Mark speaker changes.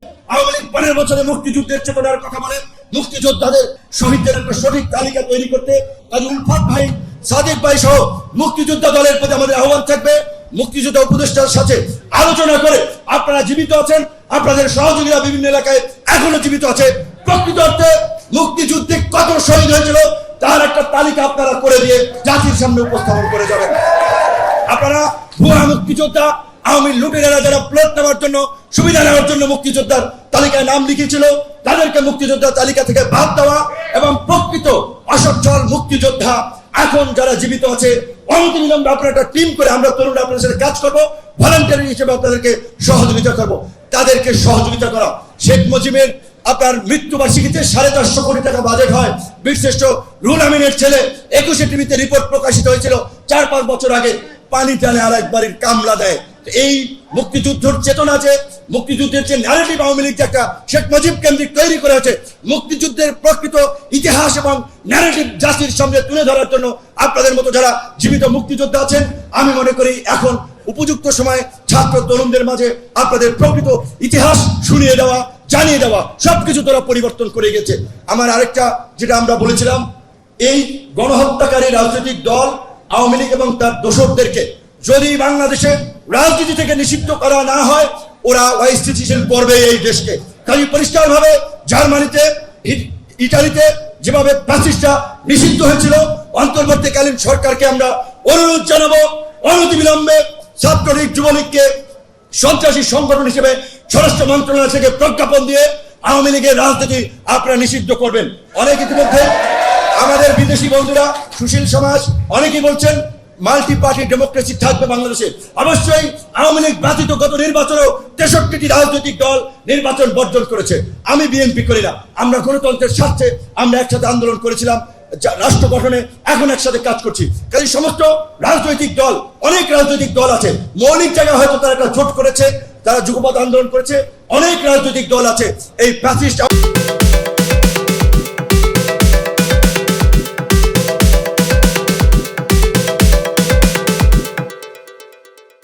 Speaker 1: আওয়ামী লীগ 15 বছরে মুক্তিযুদ্ধের চেতনার কথা বলে, মুক্তিযোদ্ধাদের শহীদদের একটা সঠিক তালিকা তৈরি করতে কাজী উলফাত ভাই, সাদিক ভাই সহ মুক্তিযোদ্ধা দলের প্রতি আমাদের আহ্বান থাকবে, মুক্তিযোদ্ধা উপদেষ্টার সাথে আলোচনা করে আপনারা জীবিত আছেন, আপনাদের সহযোগীরা বিভিন্ন এলাকায় এখনো জীবিত আছে, প্রকৃত অর্থে মুক্তিযুদ্ধে কত শহীদ হয়েছিল তার একটা তালিকা আপনারা করে দিয়ে জাতির সামনে উপস্থাপন করে যাবেন। আপনারা ভুয়া মুক্তিযোদ্ধা, আওয়ামী লুটেরারা যারা প্লট নেওয়ার জন্য, সুবিধা নেওয়ার জন্য মুক্তিযোদ্ধার তালিকায় নাম লিখেছিল, তাদেরকে মুক্তিযোদ্ধার তালিকা থেকে বাদ দেওয়া এবং প্রকৃত অসচ্ছল মুক্তিযোদ্ধা এখন যারা জীবিত আছে অনতিবিলম্বে আপনারা একটা টিম করে আমরা তরুণরা আপনাদের সাথে কাজ করবো, ভলান্টিয়ার হিসেবে আপনাদেরকে সহযোগিতা করব। তাদেরকে সহযোগিতা করা, শেখ মুজিবের আপনার মৃত্যুবার্ষিকীতে 450 কোটি টাকা বাজেট হয়, বীরশ্রেষ্ঠ রুহুল আমিনের ছেলে 21 টিভিতে রিপোর্ট প্রকাশিত হয়েছিল 4-5 বছর আগে, পানি টানে আর একবারের কামলা দেয়। এই মুক্তিযুদ্ধের চেতনা আছে, মুক্তিযুদ্ধের যে ন্যারেটিভ আওয়ামী লীগ একটা শেখ মুজিব কেন্দ্রিক তৈরি করে আছে, মুক্তিযুদ্ধের প্রকৃত ইতিহাস এবং ন্যারেটিভ জাতির সামনে তুলে ধরার জন্য আপনাদের মতো যারা জীবিত মুক্তিযোদ্ধা আছেন, আমি মনে করি এখন উপযুক্ত সময় ছাত্র তরুণদের মাঝে আপনাদের প্রকৃত ইতিহাস শুনিয়ে দেওয়া, জানিয়ে দেওয়া, সবকিছু তারা পরিবর্তন করে গেছে। আমার আরেকটা যেটা আমরা বলেছিলাম, এই গণহত্যাকারী রাজনৈতিক দল আওয়ামী লীগ এবং তার দোসরদেরকে যদি বাংলাদেশে রাজনীতি থেকে নিষিদ্ধ করা না হয়, ওরা অস্থিতিশীল করবে এই দেশকে। কাজে পরিষ্কার ভাবে জার্মানিতে, ইটালিতে যেভাবে ফ্যাসিস্টরা নিষিদ্ধ হয়েছিল, অন্তর্বর্তীকালীন সরকারকে আমরা অনুরোধ জানাবো অনতিবিলম্বে ছাত্রলীগ যুবলীগকে সন্ত্রাসী সংগঠন হিসেবে স্বরাষ্ট্র মন্ত্রণালয় থেকে প্রজ্ঞাপন দিয়ে আওয়ামী লীগের রাজনীতি আপনারা নিষিদ্ধ করবেন। অনেক ইতিমধ্যে আমাদের বিদেশি বন্ধুরা, সুশীল সমাজ অনেকেই বলছেন মাল্টি পার্টি ডেমোক্রেসি থাকবে বাংলাদেশে। অবশ্যই আওয়ামী লীগ ব্যতীত গত নির্বাচনেও 63টি রাজনৈতিক দল নির্বাচন বর্জন করেছে। আমি বিএনপি করি না, আমরা গণতন্ত্রের স্বার্থে আমরা একসাথে আন্দোলন করেছিলাম, রাষ্ট্র গঠনে এখন একসাথে কাজ করছি। কাজে সমস্ত রাজনৈতিক দল, অনেক রাজনৈতিক দল আছে, মৌলিক জায়গায় হয়তো তারা একটা জোট করেছে, তারা যুগপৎ আন্দোলন করেছে, অনেক রাজনৈতিক দল আছে এই ফ্যাসিস্ট